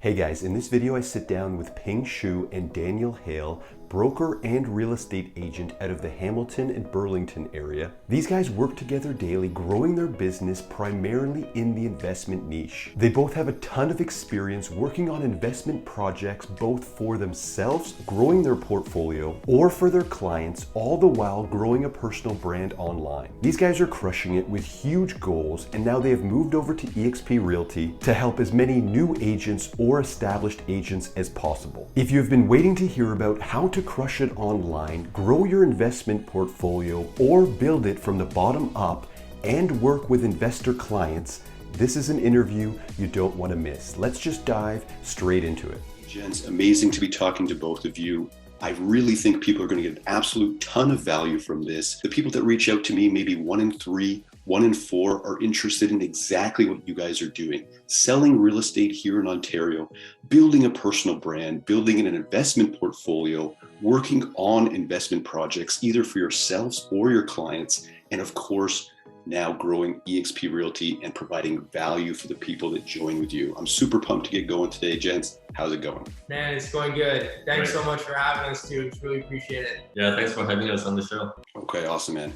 Hey guys, in this video I sit down with Ping Shu and Daniel Hale, broker and real estate agent out of the Hamilton and Burlington area. These guys work together daily, growing their business primarily in the investment niche. They both have a ton of experience working on investment projects both for themselves, growing their portfolio, or for their clients, all the while growing a personal brand online. These guys are crushing it with huge goals, and now they have moved over to eXp Realty to help as many new agents or established agents as possible. If you have been waiting to hear about how to crush it online, grow your investment portfolio, or build it from the bottom up and work with investor clients, this is an interview you don't want to miss. Let's just dive straight into it. Gents, amazing to be talking to both of you. I really think people are going to get an absolute ton of value from this. The people that reach out to me, maybe 1 in 3, 1 in 4, are interested in exactly what you guys are doing. Selling real estate here in Ontario, building a personal brand, building an investment portfolio, working on investment projects, either for yourselves or your clients, and of course, now growing eXp Realty and providing value for the people that join with you. I'm super pumped to get going today, gents. How's it going? Man, it's going good. Thanks so much for having us, too. Really appreciate it. Yeah, thanks for having us on the show. Okay, awesome, man.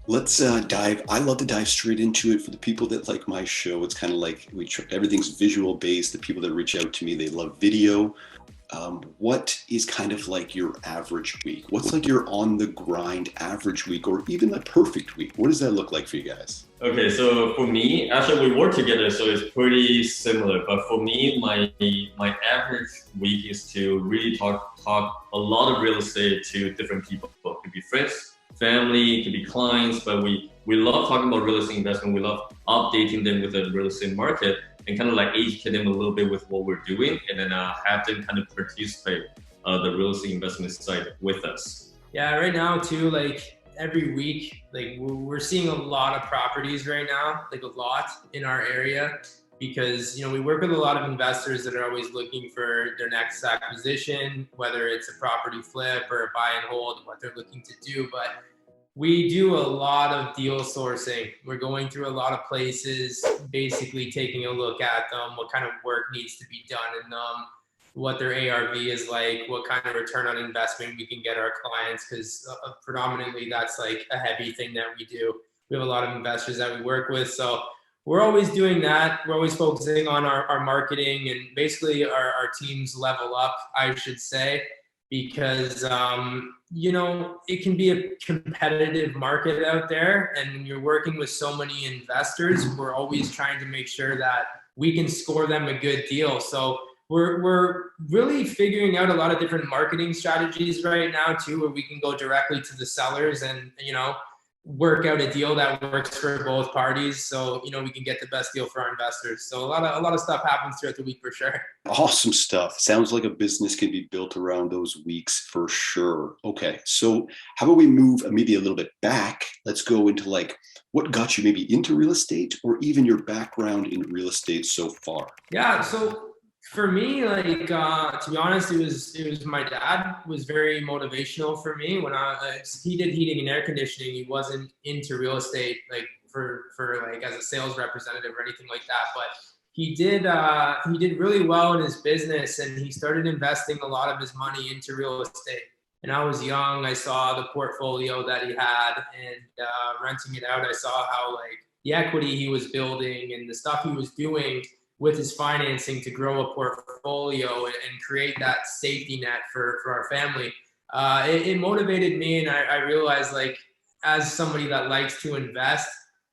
Let's dive. I love to dive straight into it. For the people that like my show, it's kind of like everything's visual based. The people that reach out to me, they love video. What is kind of like your average week? What's like your on the grind average week, or even a perfect week? What does that look like for you guys? Okay, so for me, actually we work together, so it's pretty similar. But for me, my average week is to really talk a lot of real estate to different people. It could be friends, family, it could be clients, but we love talking about real estate investment. We love updating them with the real estate market and kind of like educate them a little bit with what we're doing, and then have them kind of participate the real estate investment side with us. Yeah, right now too, like every week, like we're seeing a lot of properties right now, like a lot in our area, because we work with a lot of investors that are always looking for their next acquisition, whether it's a property flip or a buy and hold, what they're looking to do. But we do a lot of deal sourcing. We're going through a lot of places, basically taking a look at them, what kind of work needs to be done in them, what their ARV is like, what kind of return on investment we can get our clients, because predominantly that's like a heavy thing that we do. We have a lot of investors that we work with. So we're always doing that. We're always focusing on our marketing, and basically our teams level up, I should say, because it can be a competitive market out there, and when you're working with so many investors, we're always trying to make sure that we can score them a good deal. So we're really figuring out a lot of different marketing strategies right now too, where we can go directly to the sellers and work out a deal that works for both parties, so we can get the best deal for our investors. So a lot of stuff happens throughout the week for sure. Awesome stuff. Sounds like a business can be built around those weeks for sure. Okay, so how about we move maybe a little bit back? Let's go into like what got you maybe into real estate, or even your background in real estate so far. Yeah, so for me, like to be honest, it was my dad was very motivational for me when he did heating and air conditioning. He wasn't into real estate like for like as a sales representative or anything like that, but he did really well in his business, and he started investing a lot of his money into real estate. And I was young. I saw the portfolio that he had, and renting it out, I saw how like the equity he was building and the stuff he was doing with his financing to grow a portfolio and create that safety net for our family. It motivated me, and I realized, like, as somebody that likes to invest,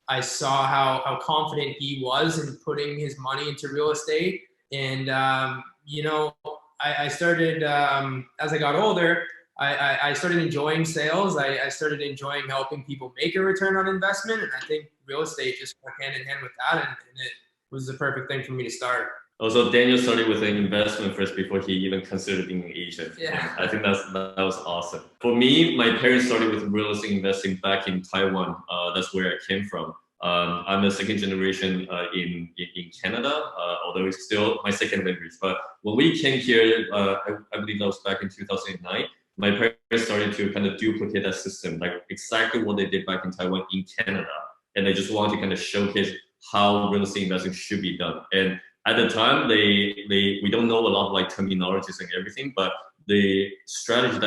I saw how confident he was in putting his money into real estate. And, I started, as I got older, I started enjoying sales. I started enjoying helping people make a return on investment. And I think real estate just went hand in hand with that. And it was the perfect thing for me to start. Also, Daniel started with an investment first before he even considered being an agent. Yeah. And I think that was awesome. For me, my parents started with real estate investing back in Taiwan. That's where I came from. I'm a second generation in Canada, although it's still my second language. But when we came here, I believe that was back in 2009. My parents started to kind of duplicate that system, like exactly what they did back in Taiwan in Canada. And they just wanted to kind of showcase how real estate investing should be done. And at the time we don't know a lot of like terminologies and everything, but the strategy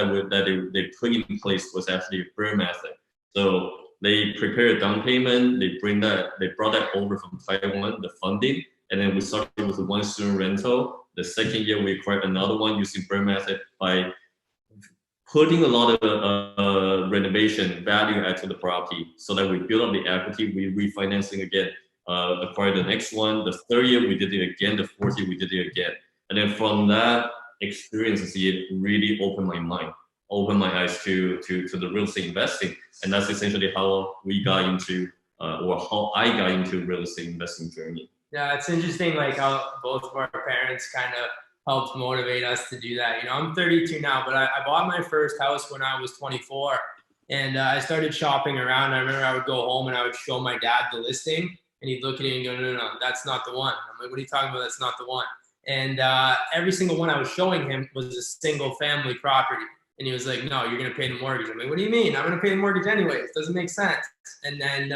they put in place was actually a BRRRR method. So they prepare a down payment, they brought that over from Taiwan, the funding, and then we started with one student rental. The second year we acquired another one using BRRRR method by putting a lot of renovation value add to the property, so that we build up the equity, we refinancing again, acquire the next one. The third year we did it again. The fourth year we did it again. And then from that experience, it really opened my mind, opened my eyes to the real estate investing. And that's essentially how we got into, or how I got into real estate investing journey. Yeah, it's interesting, like how both of our parents kind of helped motivate us to do that. You know, I'm 32 now, but I bought my first house when I was 24, and I started shopping around. I remember I would go home and I would show my dad the listing, and he'd look at it and go, no, that's not the one. I'm like, what are you talking about? That's not the one. And every single one I was showing him was a single family property. And he was like, no, you're going to pay the mortgage. I'm like, what do you mean? I'm going to pay the mortgage anyways. It doesn't make sense. And then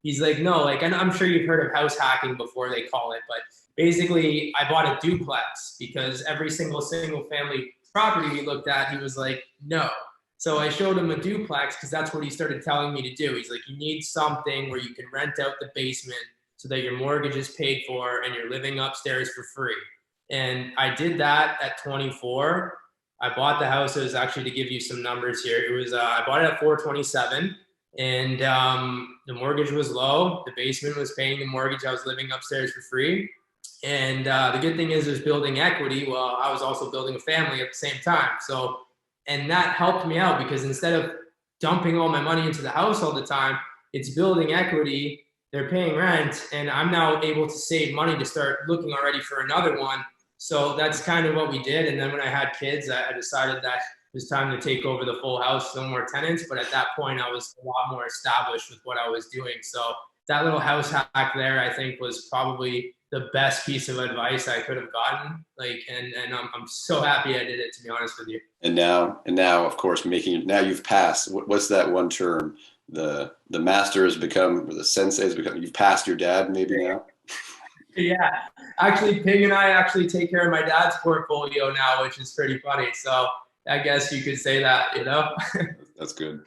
he's like, no, like, and I'm sure you've heard of house hacking before, they call it, but basically I bought a duplex because every single family property we looked at, he was like, no. So I showed him a duplex because that's what he started telling me to do. He's like, you need something where you can rent out the basement so that your mortgage is paid for and you're living upstairs for free. And I did that at 24. I bought the house. It was actually, to give you some numbers here, it was I bought it at 427, and the mortgage was low. The basement was paying the mortgage. I was living upstairs for free. And the good thing is there's building equity. Well, I was also building a family at the same time. So, and that helped me out because instead of dumping all my money into the house all the time, it's building equity. They're paying rent, and I'm now able to save money to start looking already for another one. So that's kind of what we did. And then when I had kids, I decided that it was time to take over the full house, no more tenants. But at that point, I was a lot more established with what I was doing. So that little house hack there, I think, was probably the best piece of advice I could have gotten. Like, and I'm so happy I did it, to be honest with you. And now, of course, now you've passed. What's that one term? The master has become, or the sensei has become. You've passed your dad, maybe now. Yeah, actually, Ping and I actually take care of my dad's portfolio now, which is pretty funny. So I guess you could say that, you know. That's good.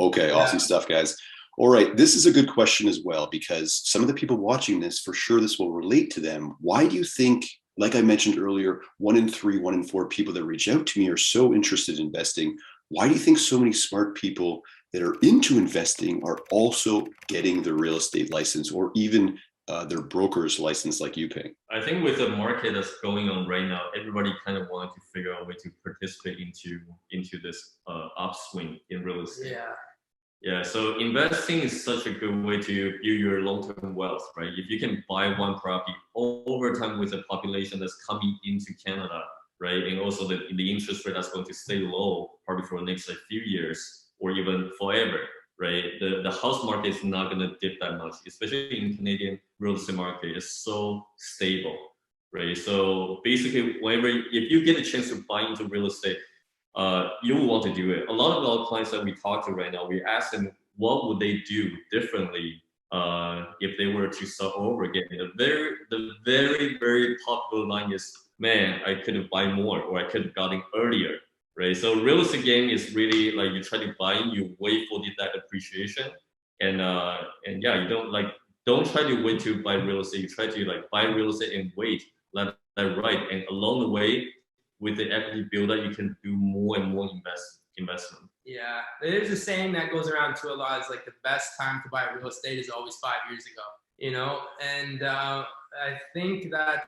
Okay, awesome stuff, guys. All right, this is a good question as well, because some of the people watching this, for sure, this will relate to them. Why do you think, like I mentioned earlier, 1 in 3, 1 in 4 people that reach out to me are so interested in investing? Why do you think so many smart people that are into investing are also getting their real estate license, or even their broker's license, like you, Ping? I think with the market that's going on right now, everybody kind of wanted to figure out a way to participate into this upswing in real estate. Yeah, so investing is such a good way to build your long-term wealth, right? If you can buy one property over time with the population that's coming into Canada, right? And also the interest rate that's going to stay low probably for the next few years or even forever, right? The house market is not going to dip that much, especially in Canadian real estate market. It's so stable, right? So basically, if you get a chance to buy into real estate, you will want to do it. A lot of our clients that we talk to right now, we ask them what would they do differently if they were to start over again. The very popular line is, man, I could have buy more, or I could have gotten earlier, right? So real estate game is really like you try to buy in, you wait for that appreciation, and yeah, don't try to wait to buy real estate. You try to buy real estate and wait, let that ride, and along the way, with the equity builder, you can do more and more investment. Yeah, there's a saying that goes around too a lot. It's like the best time to buy real estate is always 5 years ago, you know? And I think that's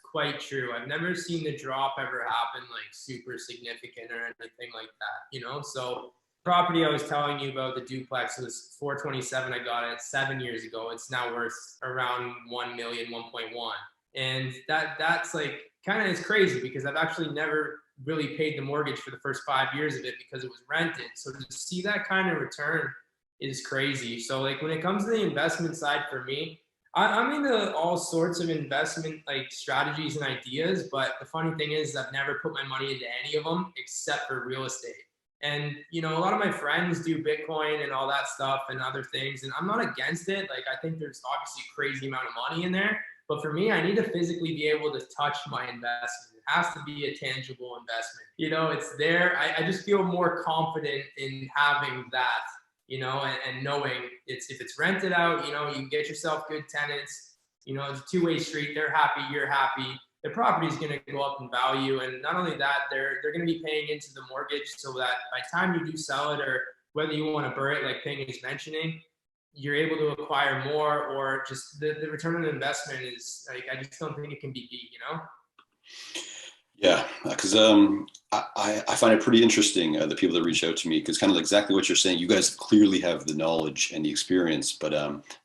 quite true. I've never seen the drop ever happen super significant or anything like that, you know? So property I was telling you about, the duplex, was 427. I got it 7 years ago. It's now worth around 1 million, 1.1. And that's kind of is crazy because I've actually never really paid the mortgage for the first 5 years of it because it was rented. So to see that kind of return is crazy. So when it comes to the investment side for me, I'm into all sorts of investment strategies and ideas, but the funny thing is I've never put my money into any of them except for real estate. And, a lot of my friends do Bitcoin and all that stuff and other things, and I'm not against it. I think there's obviously a crazy amount of money in there, But for me, I need to physically be able to touch my investment. It has to be a tangible investment. You know, it's there. I just feel more confident in having that, you know, and knowing if it's rented out, you know, you get yourself good tenants, you know, it's a two-way street. They're happy, you're happy. The property is going to go up in value. And not only that, they're going to be paying into the mortgage so that by the time you do sell it, or whether you want to burn it, like Ping is mentioning, you're able to acquire more, or just the return on investment is like, I just don't think it can be beat, you know? Yeah, because I find it pretty interesting, the people that reach out to me, because kind of exactly what you're saying. You guys clearly have the knowledge and the experience, but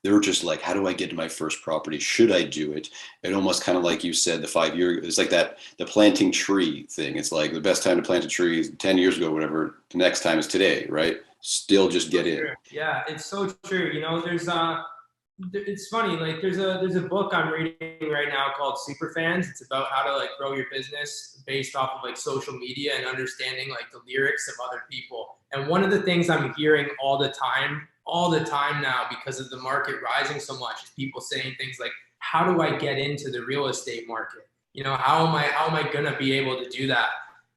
they're just like, how do I get to my first property? Should I do it? And almost kind of like you said, the 5 year, it's like that, the planting tree thing. It's like the best time to plant a tree is 10 years ago, whatever. The next time is today, right? Still just get in. Yeah, it's so true. You know, it's funny, like there's a book I'm reading right now called Superfans. It's about how to like grow your business based off of like social media and understanding like the lyrics of other people. And one of the things I'm hearing all the time now, because of the market rising so much, is people saying things like, how do I get into the real estate market? You know, how am I gonna be able to do that?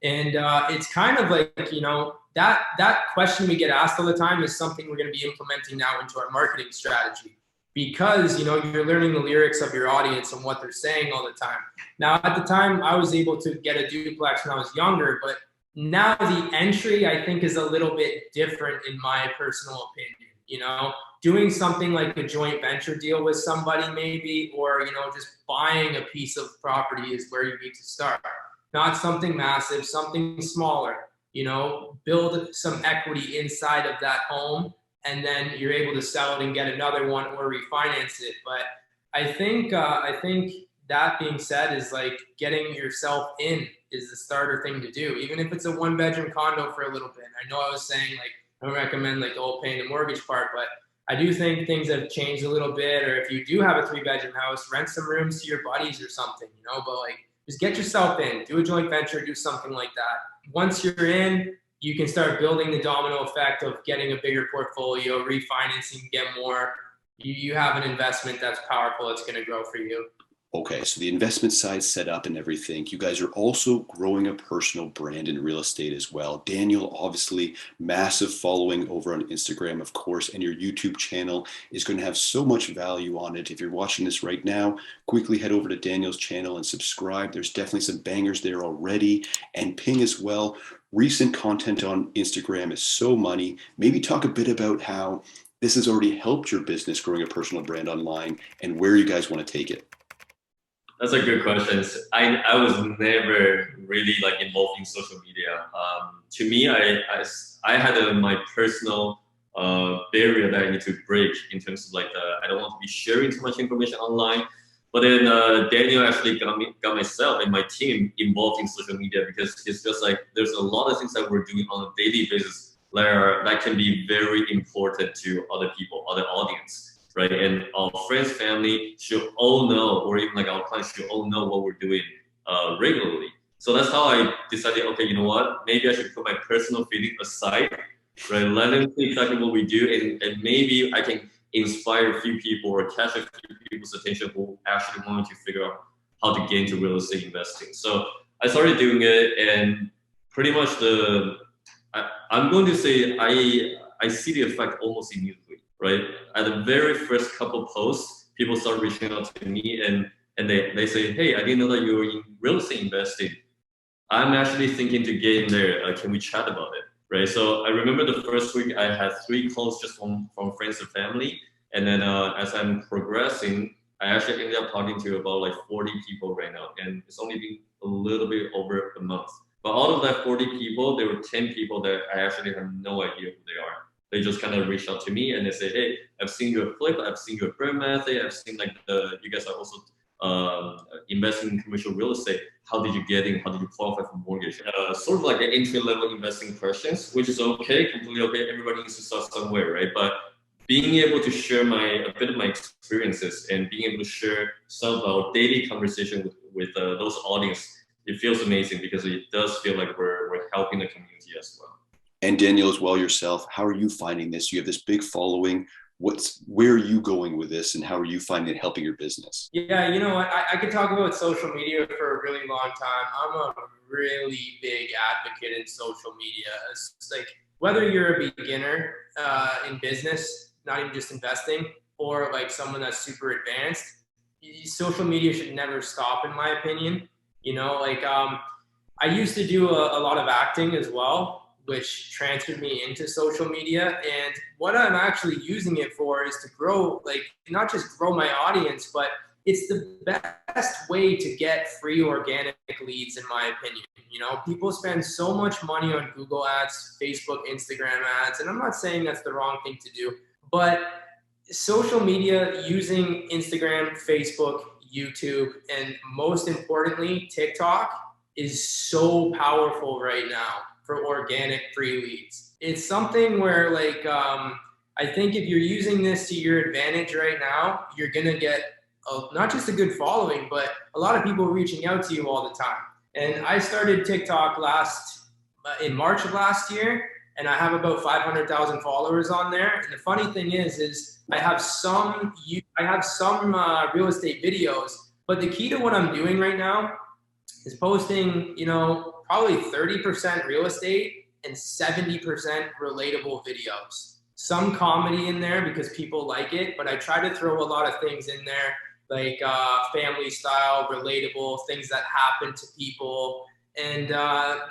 And it's kind of like, you know, that question we get asked all the time is something we're going to be implementing now into our marketing strategy, because, you know, you're learning the lyrics of your audience and what they're saying all the time. Now, at the time, I was able to get a duplex when I was younger, but now the entry, I think, is a little bit different in my personal opinion. You know, doing something like a joint venture deal with somebody maybe, or, you know, just buying a piece of property is where you need to start. Not something massive, something smaller. You know, build some equity inside of that home, and then you're able to sell it and get another one or refinance it. But I think that being said, is like getting yourself in is the starter thing to do, even if it's a 1-bedroom condo for a little bit. I know I was saying like I don't recommend like the whole paying the mortgage part, but I do think things have changed a little bit. Or if you do have a 3-bedroom house, rent some rooms to your buddies or something, you know. But like, just get yourself in, do a joint venture, do something like that. Once you're in, you can start building the domino effect of getting a bigger portfolio, refinancing, get more. You have an investment that's powerful. It's going to grow for you. Okay, so the investment side set up and everything. You guys are also growing a personal brand in real estate as well. Daniel, obviously, massive following over on Instagram, of course, and your YouTube channel is going to have so much value on it. If you're watching this right now, quickly head over to Daniel's channel and subscribe. There's definitely some bangers there already. And Ping as well. Recent content on Instagram is so money. Maybe talk a bit about how this has already helped your business growing a personal brand online and where you guys want to take it. That's a good question. I was never really like involved in social media. To me, I had my personal barrier that I need to break in terms of like I don't want to be sharing too much information online. But then Daniel actually got myself and my team involved in social media, because it's just like there's a lot of things that we're doing on a daily basis that can be very important to other people, other audience. Right, and our friends, family should all know, or even like our clients should all know what we're doing regularly. So that's how I decided, okay, you know what? Maybe I should put my personal feeling aside, right? Let them see exactly what we do, and maybe I can inspire a few people or catch a few people's attention who actually wanted to figure out how to get into real estate investing. So I started doing it, and pretty much I'm going to say I see the effect almost immediately. Right, at the very first couple posts, people start reaching out to me and they say, hey, I didn't know that you were in real estate investing. I'm actually thinking to get in there. Can we chat about it? Right. So I remember the first week I had 3 calls just from friends and family. And then as I'm progressing, I actually ended up talking to about like 40 people right now. And it's only been a little bit over a month. But out of that 40 people, there were 10 people that I actually have no idea who they are. They just kind of reach out to me and they say, hey, I've seen your flip, I've seen your burn method, I've seen like you guys are also investing in commercial real estate. How did you get in? How did you qualify for mortgage? Sort of like the entry-level investing questions, which is okay, completely okay. Everybody needs to start somewhere, right? But being able to share a bit of my experiences and being able to share some of our daily conversation with those audience, it feels amazing, because it does feel like we're helping the community as well. And Daniel, as well yourself, how are you finding this? You have this big following, where are you going with this, and how are you finding it helping your business? Yeah, you know what? I could talk about social media for a really long time. I'm a really big advocate in social media. It's like whether you're a beginner in business, not even just investing, or like someone that's super advanced, social media should never stop, in my opinion. You know, like I used to do a lot of acting as well, which transferred me into social media. And what I'm actually using it for is to grow, like not just grow my audience, but it's the best way to get free organic leads, in my opinion. You know, people spend so much money on Google ads, Facebook, Instagram ads, and I'm not saying that's the wrong thing to do, but social media, using Instagram, Facebook, YouTube, and most importantly, TikTok, is so powerful right now for organic free leads. It's something where like, I think if you're using this to your advantage right now, you're going to get not just a good following, but a lot of people reaching out to you all the time. And I started TikTok in March of last year, and I have about 500,000 followers on there. And the funny thing is I have some real estate videos, but the key to what I'm doing right now is posting, you know, probably 30% real estate and 70% relatable videos. Some comedy in there because people like it, but I try to throw a lot of things in there, like family style, relatable, things that happen to people. And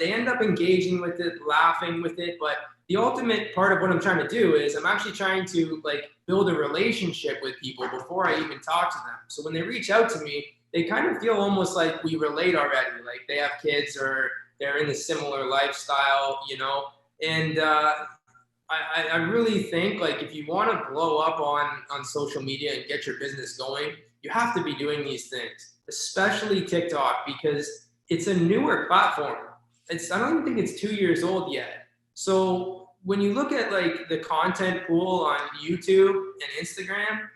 they end up engaging with it, laughing with it. But the ultimate part of what I'm trying to do is I'm actually trying to like build a relationship with people before I even talk to them. So when they reach out to me, they kind of feel almost like we relate already, like they have kids or they're in a similar lifestyle, you know. And I really think like if you want to blow up on social media and get your business going, you have to be doing these things, especially TikTok, because it's a newer platform. I don't even think it's 2 years old yet. So when you look at like the content pool on YouTube and Instagram,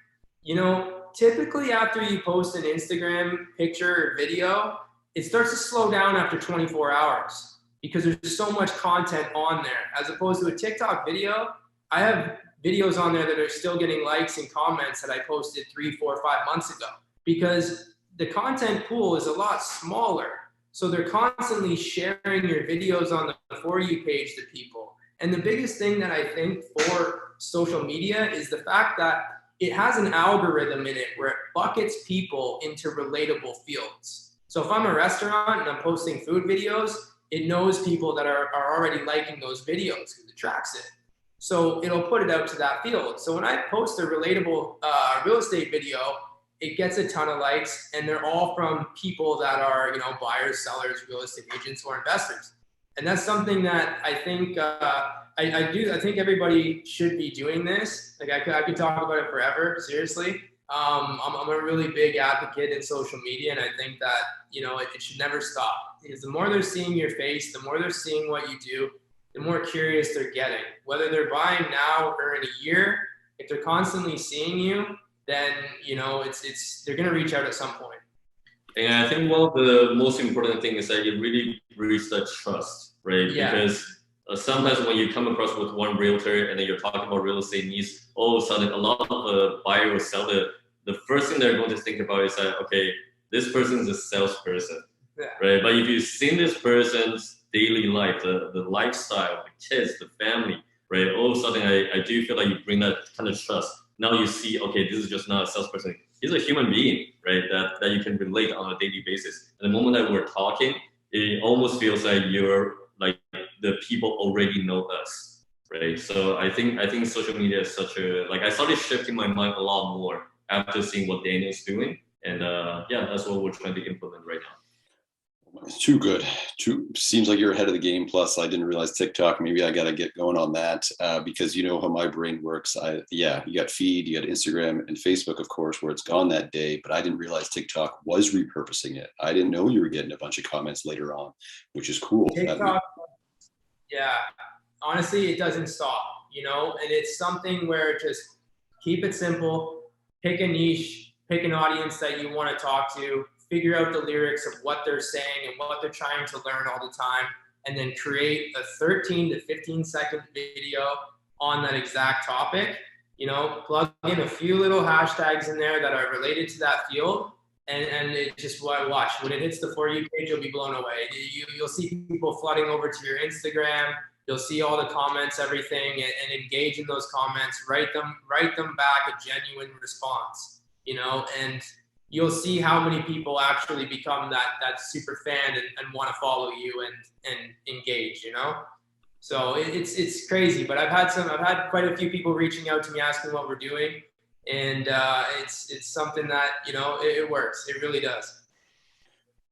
you know, typically after you post an Instagram picture or video, it starts to slow down after 24 hours because there's so much content on there. As opposed to a TikTok video, I have videos on there that are still getting likes and comments that I posted 3, 4, 5 months ago because the content pool is a lot smaller. So they're constantly sharing your videos on the For You page to people. And the biggest thing that I think for social media is the fact that it has an algorithm in it where it buckets people into relatable fields. So if I'm a restaurant and I'm posting food videos, it knows people that are already liking those videos because it tracks it. So it'll put it out to that field. So when I post a relatable real estate video, it gets a ton of likes, and they're all from people that are, you know, buyers, sellers, real estate agents, or investors. And that's something that I think I think everybody should be doing this. Like I could talk about it forever, seriously. I'm a really big advocate in social media, and I think that, you know, it should never stop, because the more they're seeing your face, the more they're seeing what you do, the more curious they're getting. Whether they're buying now or in a year, if they're constantly seeing you, then, you know, they're going to reach out at some point. And I think one of the most important things is that it really breeds that trust, right? Yeah. Because sometimes when you come across with one realtor and then you're talking about real estate needs, all of a sudden a lot of the buyer or seller, the first thing they're going to think about is that, okay, this person is a salesperson, Yeah. right? But if you've seen this person's daily life, the lifestyle, the kids, the family, right? All of a sudden I do feel like you bring that kind of trust. Now you see, okay, this is just not a salesperson. He's a human being, right? That you can relate on a daily basis. And the moment that we're talking, it almost feels like you're like the people already know us, right? So I think social media is such a, like, I started shifting my mind a lot more after seeing what Daniel's doing. And yeah, that's what we're trying to implement right now. Too good. Seems like you're ahead of the game. Plus, I didn't realize TikTok. Maybe I got to get going on that because you know how my brain works. You got Feed, you got Instagram and Facebook, of course, where it's gone that day. But I didn't realize TikTok was repurposing it. I didn't know you were getting a bunch of comments later on, which is cool. TikTok, yeah. Honestly, it doesn't stop, you know, and it's something where just keep it simple, pick a niche, pick an audience that you want to talk to, figure out the lyrics of what they're saying and what they're trying to learn all the time, and then create a 13 to 15 second video on that exact topic. You know, plug in a few little hashtags in there that are related to that field, and it just watch when it hits the For You page, you'll be blown away. You'll see people flooding over to your Instagram. You'll see all the comments, everything, and engage in those comments. Write them back a genuine response. You know, and you'll see how many people actually become that super fan and want to follow you and engage. You know. So it's crazy, but I've had quite a few people reaching out to me asking what we're doing, and it's something that, you know, it works. It really does.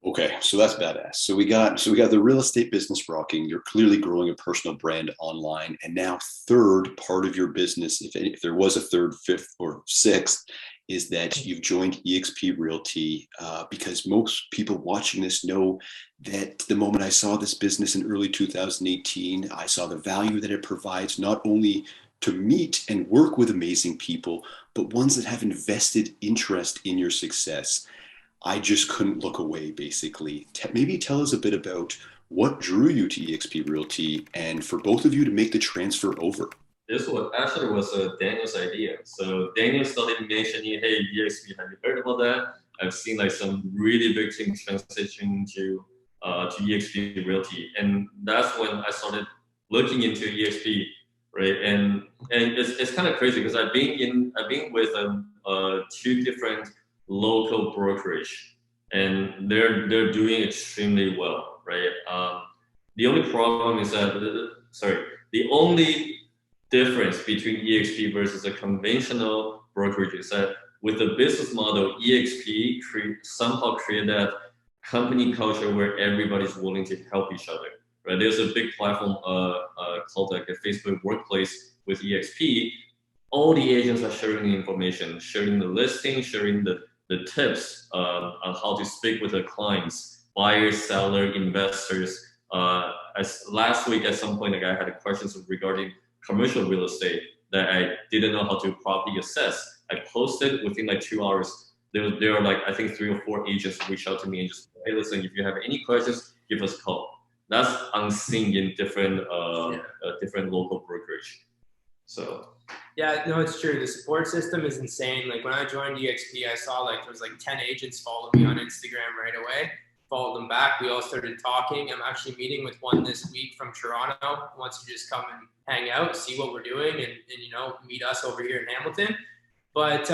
Okay, so that's badass. So we got the real estate business rocking. You're clearly growing a personal brand online, and now third part of your business, if there was a third, fifth, or sixth, is that you've joined EXP Realty, because most people watching this know that the moment I saw this business in early 2018, I saw the value that it provides, not only to meet and work with amazing people, but ones that have invested interest in your success. I just couldn't look away, basically. Maybe tell us a bit about what drew you to EXP Realty and for both of you to make the transfer over. This was actually Daniel's idea. So Daniel started mentioning, hey, EXP, have you heard about that? I've seen like some really big things transition to EXP Realty. And that's when I started looking into EXP, right? And it's kind of crazy because I've been with two different local brokerage, and they're doing extremely well, right? The only problem is that the only difference between EXP versus a conventional brokerage is that with the business model, EXP somehow create that company culture where everybody's willing to help each other, right? There's a big platform called like a Facebook Workplace with EXP. All the agents are sharing the information, sharing the listing, sharing the tips on how to speak with the clients, buyers, seller, investors. As last week at some point, like I had questions regarding commercial real estate that I didn't know how to properly assess. I posted within like 2 hours. There are like, I think 3 or 4 agents reach out to me and just, hey, listen, if you have any questions, give us a call. That's unseen in different local brokerage. So. Yeah, no, it's true. The support system is insane. Like when I joined EXP, I saw like there was like 10 agents follow me on Instagram right away. Followed them back. We all started talking. I'm actually meeting with one this week from Toronto. Wants to just come and hang out, see what we're doing, and you know, meet us over here in Hamilton. But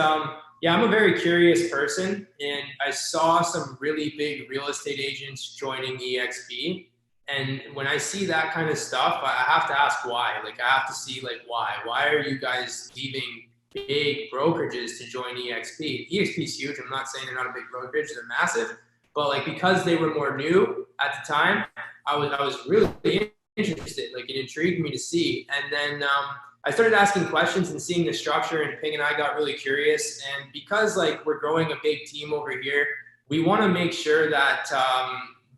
yeah, I'm a very curious person, and I saw some really big real estate agents joining EXP. And when I see that kind of stuff, I have to ask why. Like I have to see like why. Why are you guys leaving big brokerages to join EXP? EXP is huge. I'm not saying they're not a big brokerage. They're massive. But like because they were more new at the time, I was really interested. Like it intrigued me to see. And then I started asking questions and seeing the structure, and Ping and I got really curious. And because like we're growing a big team over here, we want to make sure that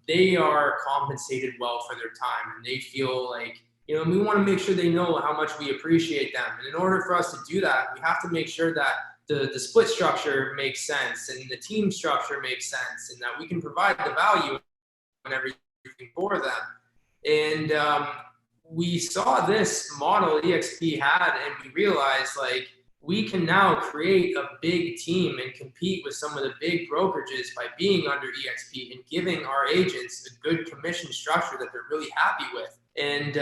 they are compensated well for their time, and they feel like, you know, we want to make sure they know how much we appreciate them. And in order for us to do that, we have to make sure that the split structure makes sense and the team structure makes sense, and that we can provide the value and everything for them. And we saw this model EXP had, and we realized like we can now create a big team and compete with some of the big brokerages by being under EXP and giving our agents a good commission structure that they're really happy with. And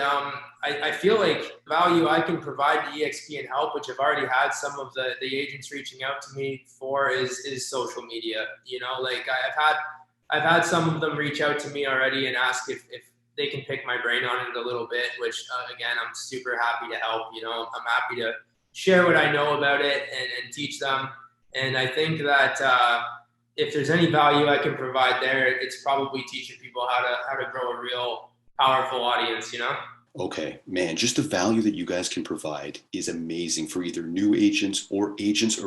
I feel like value I can provide to EXP and help, which I've already had some of the agents reaching out to me for, is social media. You know, like I've had some of them reach out to me already and ask if they can pick my brain on it a little bit, which again, I'm super happy to help. You know, I'm happy to share what I know about it and teach them. And I think that if there's any value I can provide there, it's probably teaching people how to grow a real powerful audience, you know? Okay, man, just the value that you guys can provide is amazing for either new agents or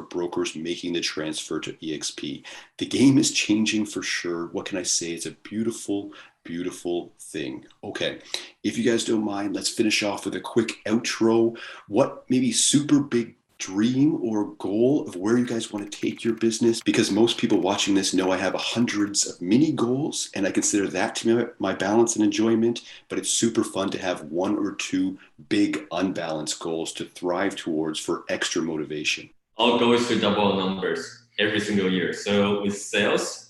brokers making the transfer to EXP. The game is changing for sure. What can I say? It's a beautiful, beautiful thing. Okay, if you guys don't mind, let's finish off with a quick outro. What maybe super big dream or goal of where you guys want to take your business? Because most people watching this know I have hundreds of mini goals, and I consider that to be my balance and enjoyment, but it's super fun to have one or two big unbalanced goals to thrive towards for extra motivation. Our goal is to double our numbers every single year. So with sales,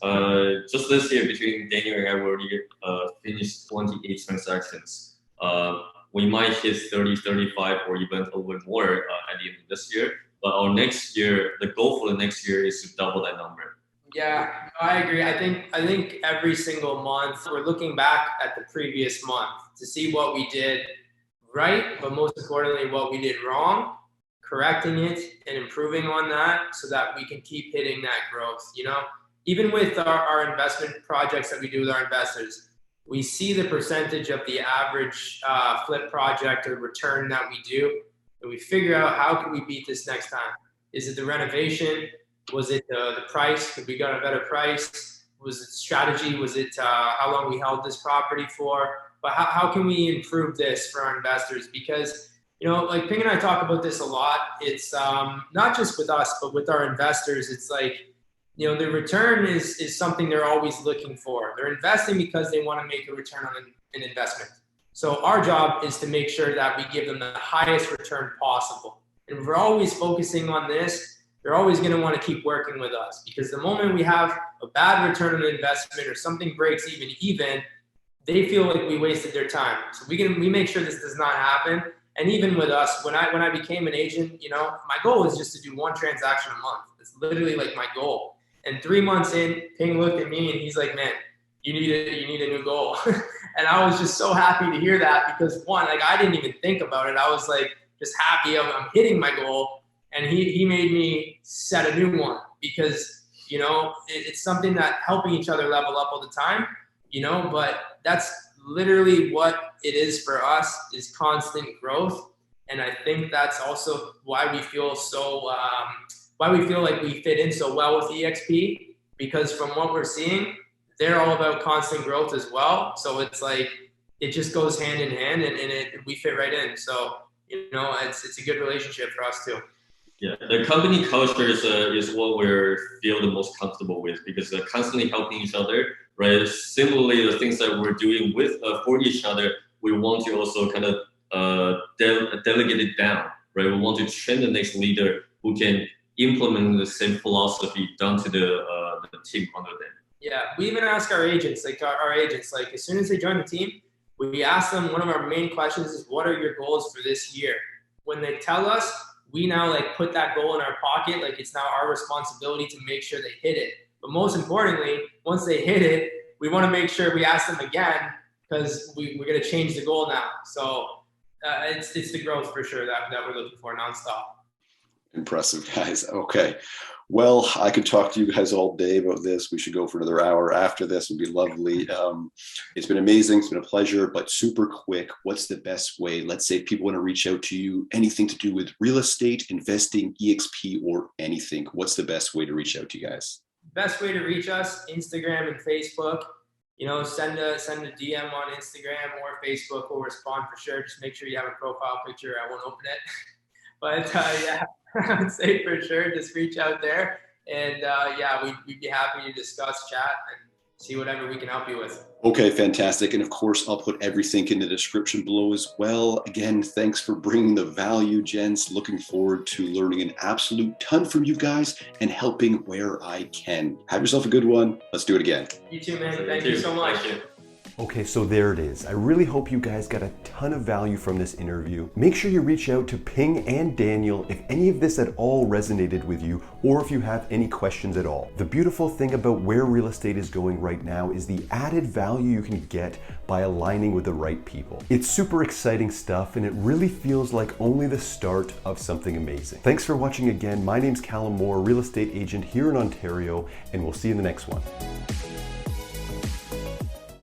just this year between Daniel and I, we already finished 28 transactions. We might hit 30, 35, or even a little bit more at the end of this year. But our next year, the goal for the next year is to double that number. Yeah, I agree. I think every single month we're looking back at the previous month to see what we did right, but most importantly, what we did wrong, correcting it and improving on that so that we can keep hitting that growth. You know, even with our investment projects that we do with our investors, we see the percentage of the average flip project or return that we do, and we figure out how can we beat this next time. Is it the renovation? Was it the price? Could we get a better price? Was it strategy? Was it how long we held this property for? But how can we improve this for our investors? Because, you know, like Ping and I talk about this a lot. It's not just with us, but with our investors. It's like, you know, the return is something they're always looking for. They're investing because they want to make a return on an investment. So our job is to make sure that we give them the highest return possible. And if we're always focusing on this, they're always going to want to keep working with us, because the moment we have a bad return on investment or something breaks even, they feel like we wasted their time. So we make sure this does not happen. And even with us, when I became an agent, you know, my goal is just to do one transaction a month. It's literally like my goal. And 3 months in, Ping looked at me and he's like, man, you need a new goal. And I was just so happy to hear that, because one, like I didn't even think about it. I was like just happy I'm hitting my goal. And he made me set a new one, because, you know, it's something that helping each other level up all the time, you know, but that's literally what it is for us, is constant growth. And I think that's also why we feel so, why we feel like we fit in so well with EXP, because from what we're seeing, they're all about constant growth as well. So it's like, it just goes hand in hand, and we fit right in. So, you know, it's a good relationship for us too. Yeah, the company culture is what we feel the most comfortable with, because they're constantly helping each other, right? Similarly, the things that we're doing with for each other, we want to also kind of delegate it down, right? We want to train the next leader who can implement the same philosophy down to the team under them. Yeah, we even ask our agents, like as soon as they join the team, we ask them, one of our main questions is, what are your goals for this year? When they tell us, we now like put that goal in our pocket. Like it's now our responsibility to make sure they hit it. But most importantly, once they hit it, we want to make sure we ask them again, because we're going to change the goal now. So it's the growth for sure that we're looking for nonstop. Impressive, guys. Okay. Well, I could talk to you guys all day about this. We should go for another hour after this. It would be lovely. It's been amazing. It's been a pleasure, but super quick. What's the best way? Let's say people want to reach out to you, anything to do with real estate, investing, EXP, or anything. What's the best way to reach out to you guys? Best way to reach us, Instagram and Facebook. You know, send a DM on Instagram or Facebook. We'll respond for sure. Just make sure you have a profile picture. I won't open it. But yeah, I would say for sure, just reach out there. And yeah, we'd be happy to discuss, chat, and see whatever we can help you with. Okay, fantastic. And of course, I'll put everything in the description below as well. Again, thanks for bringing the value, gents. Looking forward to learning an absolute ton from you guys and helping where I can. Have yourself a good one. Let's do it again. You too, man. Thank you so much. Okay, so there it is. I really hope you guys got a ton of value from this interview. Make sure you reach out to Ping and Daniel if any of this at all resonated with you, or if you have any questions at all. The beautiful thing about where real estate is going right now is the added value you can get by aligning with the right people. It's super exciting stuff, and it really feels like only the start of something amazing. Thanks for watching again. My name's Callum Moore, real estate agent here in Ontario, and we'll see you in the next one.